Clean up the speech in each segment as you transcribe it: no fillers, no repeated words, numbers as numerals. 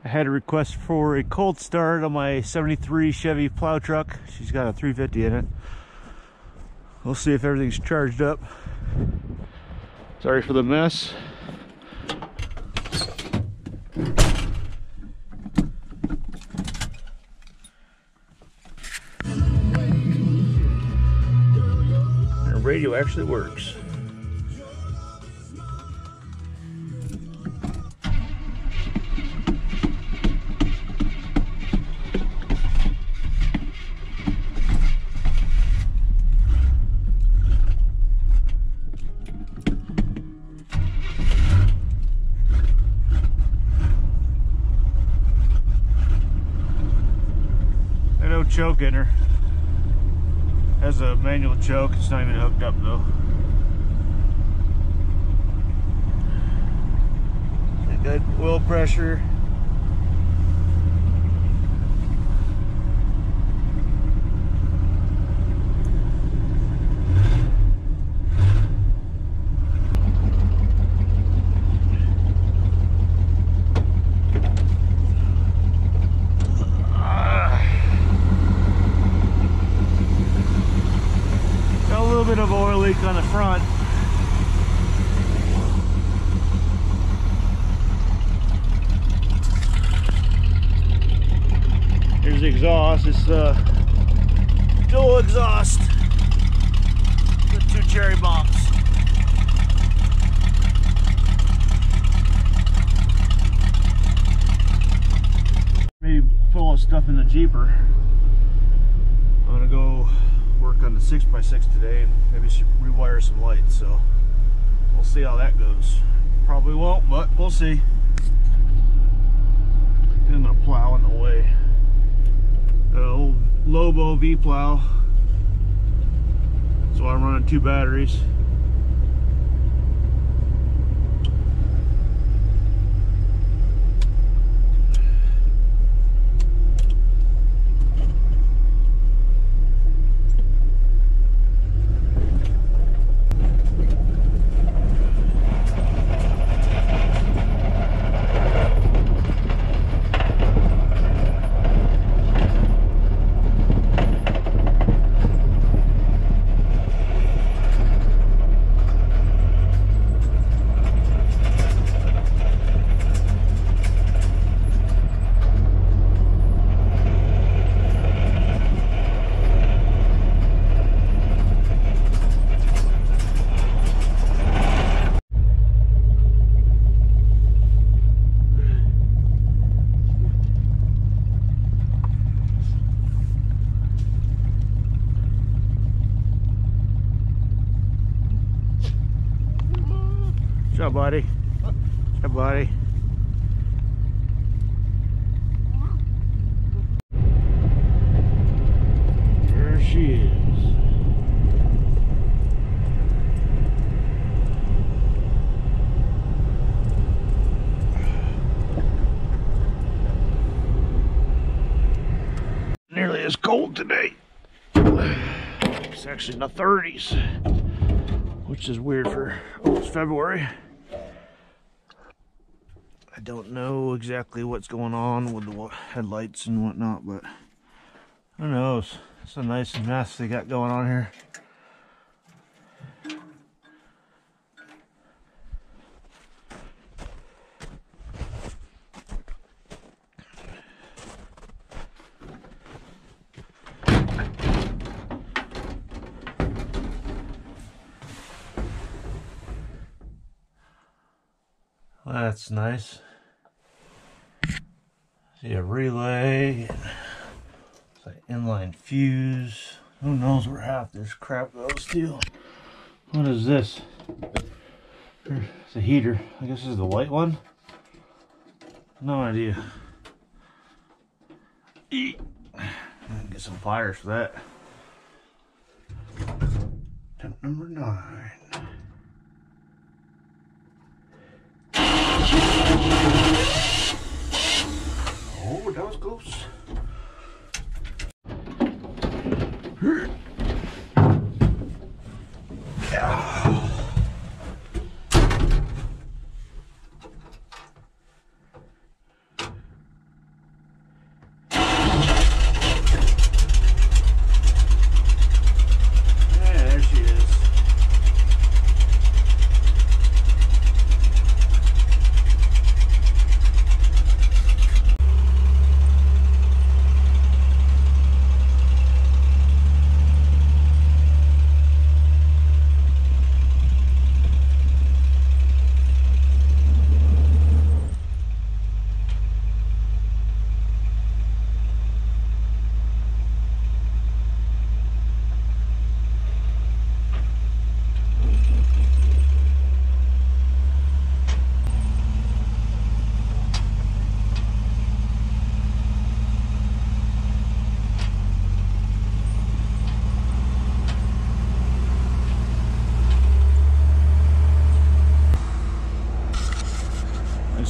I had a request for a cold start on my 73 Chevy plow truck. She's got a 350 in it. We'll see if everything's charged up. Sorry for the mess. The radio actually works. No choke in her. Has a manual choke. It's not even hooked up though. Good oil pressure. Bit of oil leak on the front. Here's the exhaust. It's dual exhaust with 2 cherry bombs. Maybe put all the stuff in the Jeeper. I'm gonna go work on the 6x6 today and maybe rewire some lights, so we'll see how that goes. Probably won't, but we'll see. I'm gonna plow in the way. Old Lobo V plow, so I'm running 2 batteries. What's up, buddy? What's up, buddy? There she is. Nearly as cold today. It's actually in the 30s, which is weird for almost February. I don't know exactly what's going on with the headlights and whatnot, but who knows? It's a nice mess they got going on here. Well, that's nice. See a relay, it's an inline fuse. Who knows where half this crap goes to? What is this? It's a heater. I guess this is the white one. No idea. Get some pliers for that. Tip number 9. Oh, that was close. Yeah.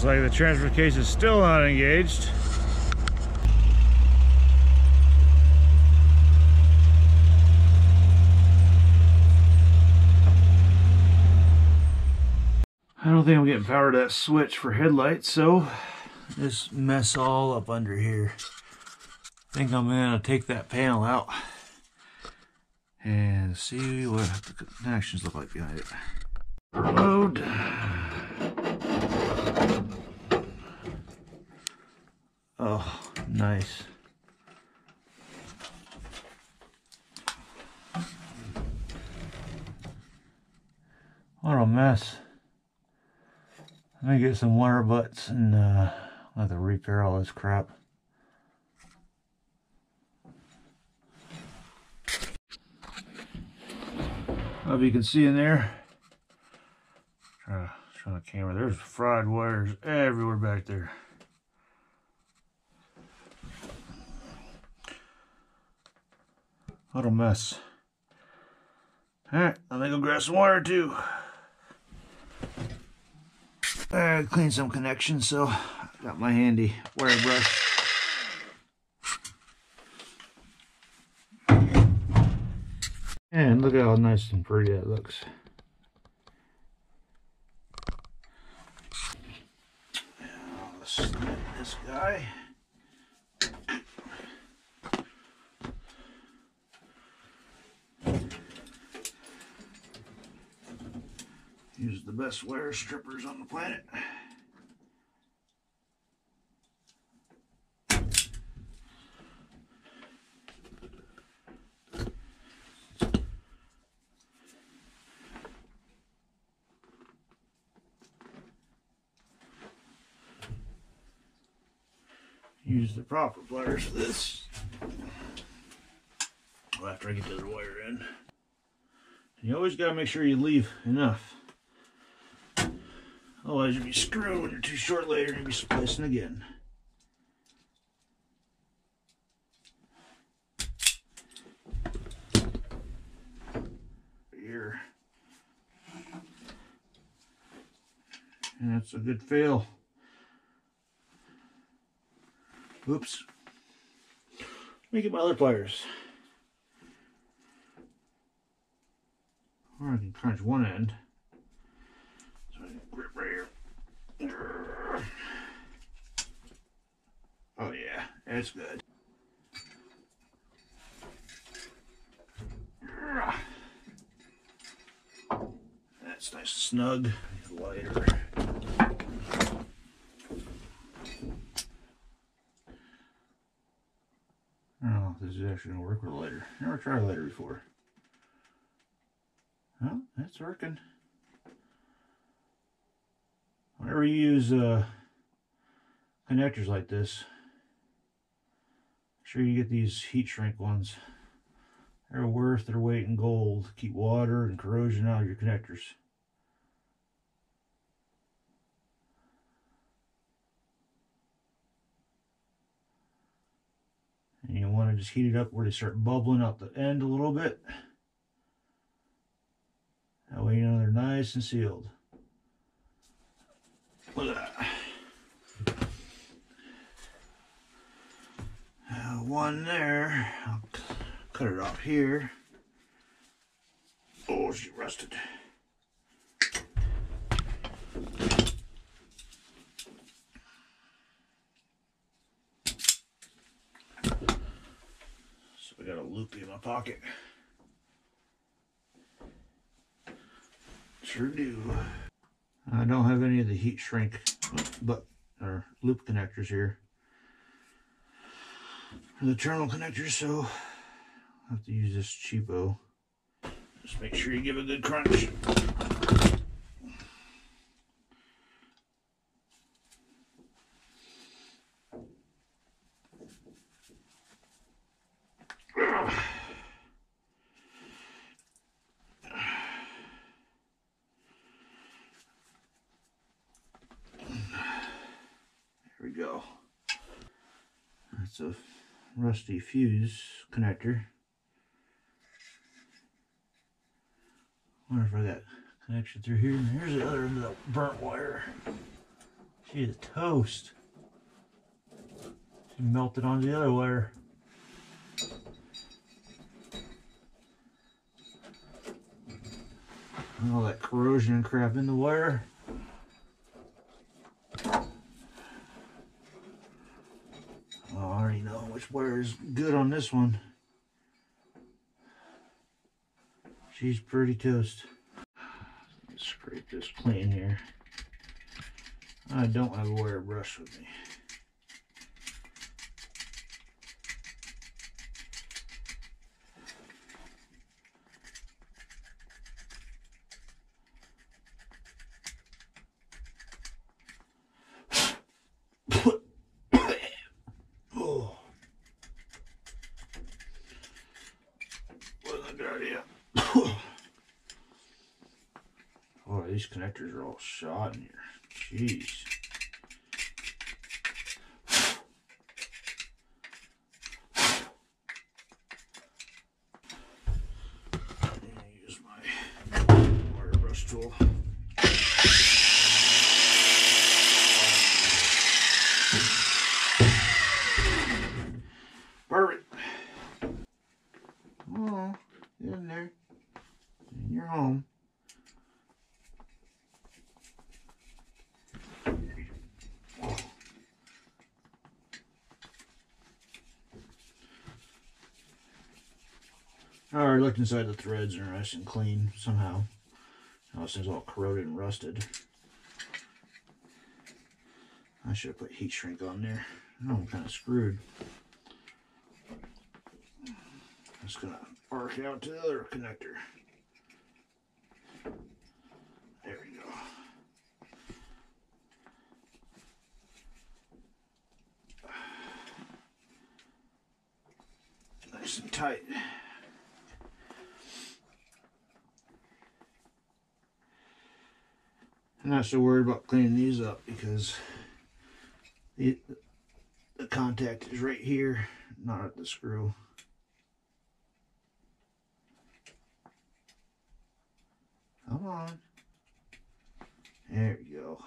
Looks like the transfer case is still not engaged. I don't think I'm getting power to that switch for headlights, so this mess all up under here. I think I'm gonna take that panel out and see what the connections look like behind it. Load. Oh, nice. What a mess. Let me get some wire butts and I'll have to repair all this crap. If you can see in there, try to show the camera, there's fried wires everywhere back there. What a mess. Alright, I'm gonna go grab some wire too. I clean some connections, so I got my handy wire brush. And look how nice and pretty that looks. Now let's get this guy. Use the best wire strippers on the planet. Use the proper pliers for this. Well, after I get the other wire in. And you always got to make sure you leave enough. Otherwise you'll be screwed when you're too short later and you'll be splicing again. Here. And that's a good fail. Oops. Let me get my other pliers. Or I can crunch one end. So I can grip right here. Oh yeah, that's good. That's nice and snug. Lighter. I don't know if this is actually going to work with a lighter. Never tried a lighter before. Well, that's working. Whenever you use connectors like this, make sure you get these heat shrink ones. They're worth their weight in gold. Keep water and corrosion out of your connectors. And you want to just heat it up where they start bubbling out the end a little bit. That way you know they're nice and sealed. Look at that. One there. I'll cut it off here. Oh, she rusted. So I got a loopy in my pocket. Sure do. I don't have any of the heat shrink or loop connectors here for the terminal connectors, so I'll have to use this cheapo. Just make sure you give a good crunch. There we go. That's a rusty fuse connector. Wonder if I got connection through here. And here's the other end of the burnt wire. She's a toast. She melted on the other wire. And all that corrosion and crap in the wire. Oh, I already know which wire is good on this one. She's pretty toast. Let's scrape this clean here. I don't have a wire brush with me. Oh, wasn't a good idea. Oh, these connectors are all shot in here. Jeez. Use my wire brush tool. Perfect. Oh, get in there. And you're home. I already looked inside the threads and they're nice and clean somehow. Now this thing's all corroded and rusted. I should have put heat shrink on there. Oh, I'm kind of screwed. It's gonna arc out to the other connector. There we go. Nice and tight. I'm not so worried about cleaning these up because the contact is right here, not at the screw. Come on. There we go.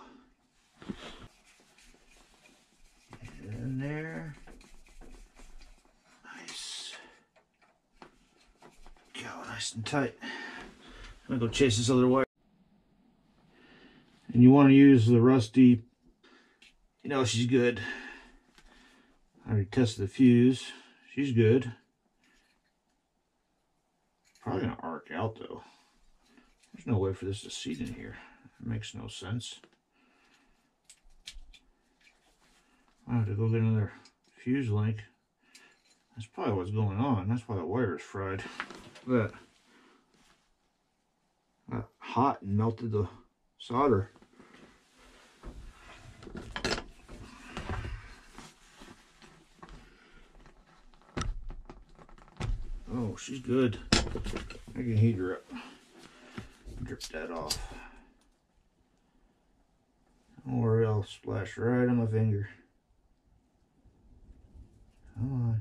Get in there. Nice. Go nice and tight. I'm gonna go chase this other wire. And you want to use the rusty, you know, she's good. I already tested the fuse. She's good. Probably gonna arc out though. There's no way for this to seat in here. It makes no sense. I have to go get another fuse link. That's probably what's going on. That's why the wire is fried. Look at that. Got hot and melted the solder. Oh, she's good. I can heat her up. Drip that off. Don't worry, I'll splash right on my finger. Come on.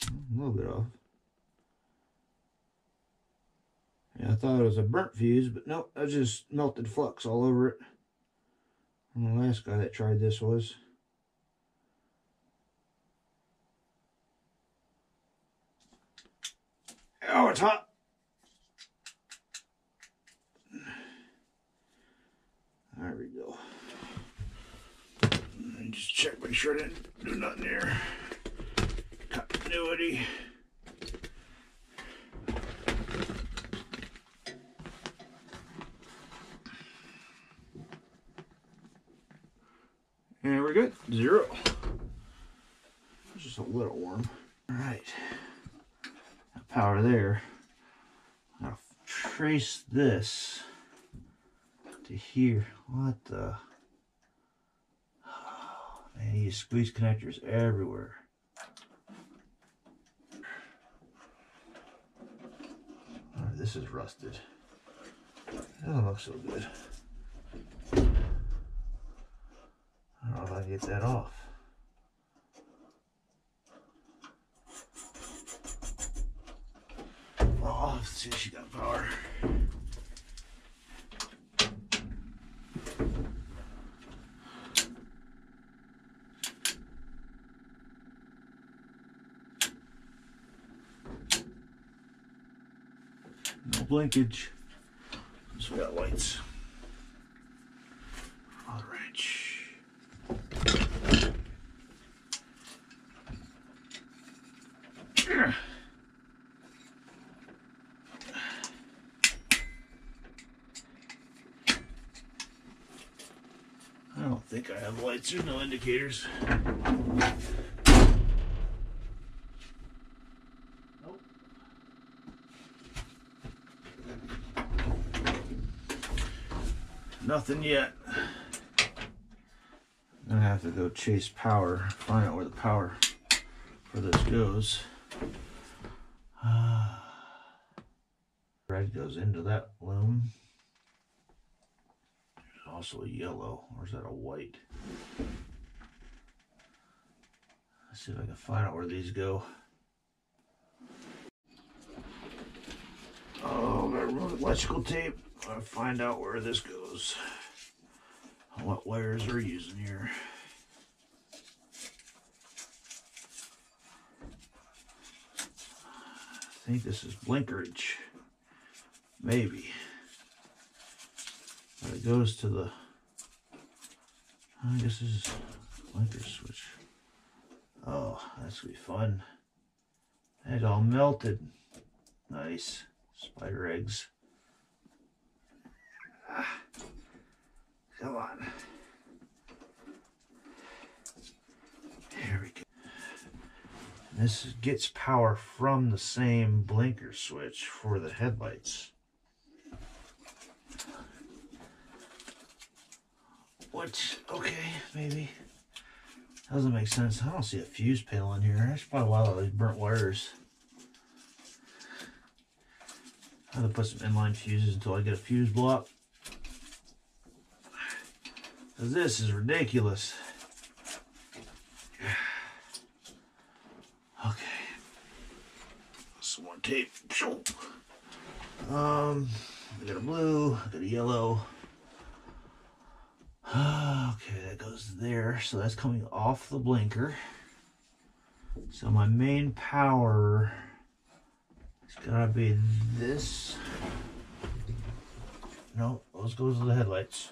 A little bit off. Yeah, I thought it was a burnt fuse, but nope, that just melted flux all over it. And the last guy that tried this was. Oh, it's hot. There we go. And just check, make sure I didn't do nothing there. Continuity. And we're good. 0. It's just a little warm. All right. Power there. I'll trace this to here. What the? Oh, man, you squeeze connectors everywhere. Oh, this is rusted. That doesn't look so good. I don't know if I can get that off. Oh, let's see if she got power. blinkage. So we got lights. All right. I don't think I have lights or no indicators. Nope. Nothing yet. I'm gonna have to go chase power, find out where the power for this goes. Red goes into that loom. There's also a yellow, or is that a white? Let's see if I can find out where these go. Oh, gotta remove electrical tape. I'll find out where this goes. What wires we're using here. I think this is blinkerage. Maybe. But it goes to the, I guess this is blinker switch. Oh, that's gonna be fun. It's all melted. Nice. Spider eggs. Ah, come on. There we go. This gets power from the same blinker switch for the headlights. Which, okay, maybe. Doesn't make sense. I don't see a fuse panel in here. That's probably a lot of these burnt wires. I'm gonna put some inline fuses until I get a fuse block. Because this is ridiculous. Okay. Some more tape. I got a blue, I got a yellow. Okay, that goes there. So that's coming off the blinker. So my main power is gotta be this. No, those goes to the headlights.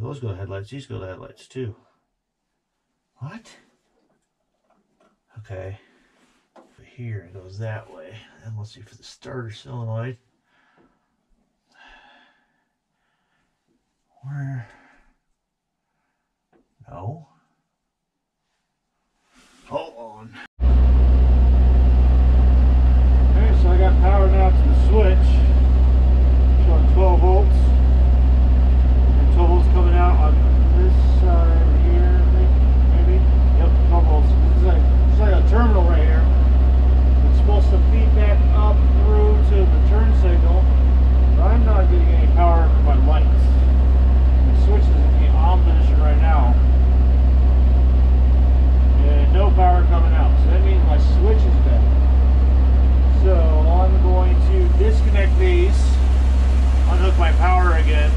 Those go to headlights, these go to headlights too. What? Okay. Over here it goes that way. And let's see for the starter solenoid. Where? No. Hold on. Okay, so I got power now to the switch. Showing 12 volts. And 12 volts coming out on this side here, I think, maybe. Yep, 12 volts. This is like a terminal right here. It's supposed to feed back up through to the turn signal. But I'm not getting any power from my lights. Switch is in the on position right now, and no power coming out, so that means my switch is dead. So I'm going to disconnect these, unhook my power again,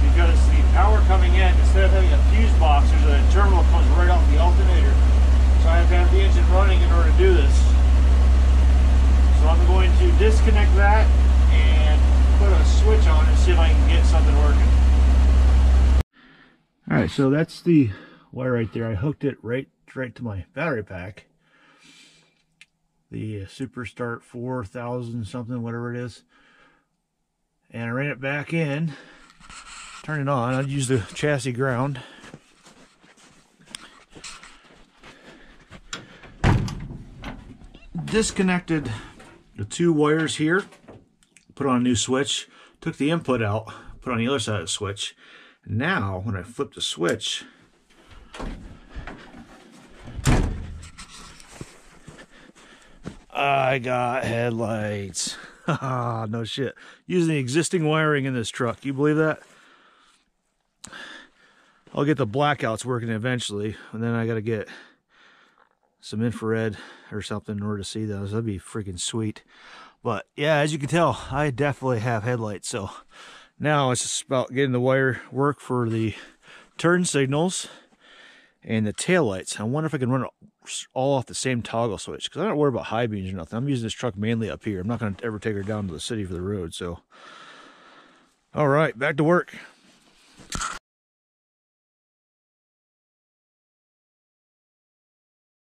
because the power coming in, instead of having a fuse box, there's a terminal that comes right off the alternator, so I have to have the engine running in order to do this. So I'm going to disconnect that and put a switch on and see if I can get something working. Alright, so that's the wire right there. I hooked it right to my battery pack. The Super Start 4000 something, whatever it is. And I ran it back in, turn it on. I'd use the chassis ground. Disconnected the two wires here. Put on a new switch, took the input out, put on the other side of the switch. Now, when I flip the switch, I got headlights. No shit. Using the existing wiring in this truck. You believe that? I'll get the blackouts working eventually, and then I got to get some infrared or something in order to see those. That'd be freaking sweet. But yeah, as you can tell, I definitely have headlights. So now it's just about getting the wire work for the turn signals and the tail lights. I wonder if I can run all off the same toggle switch, because I don't worry about high beams or nothing. I'm using this truck mainly up here. I'm not going to ever take her down to the city for the road. So, all right, back to work.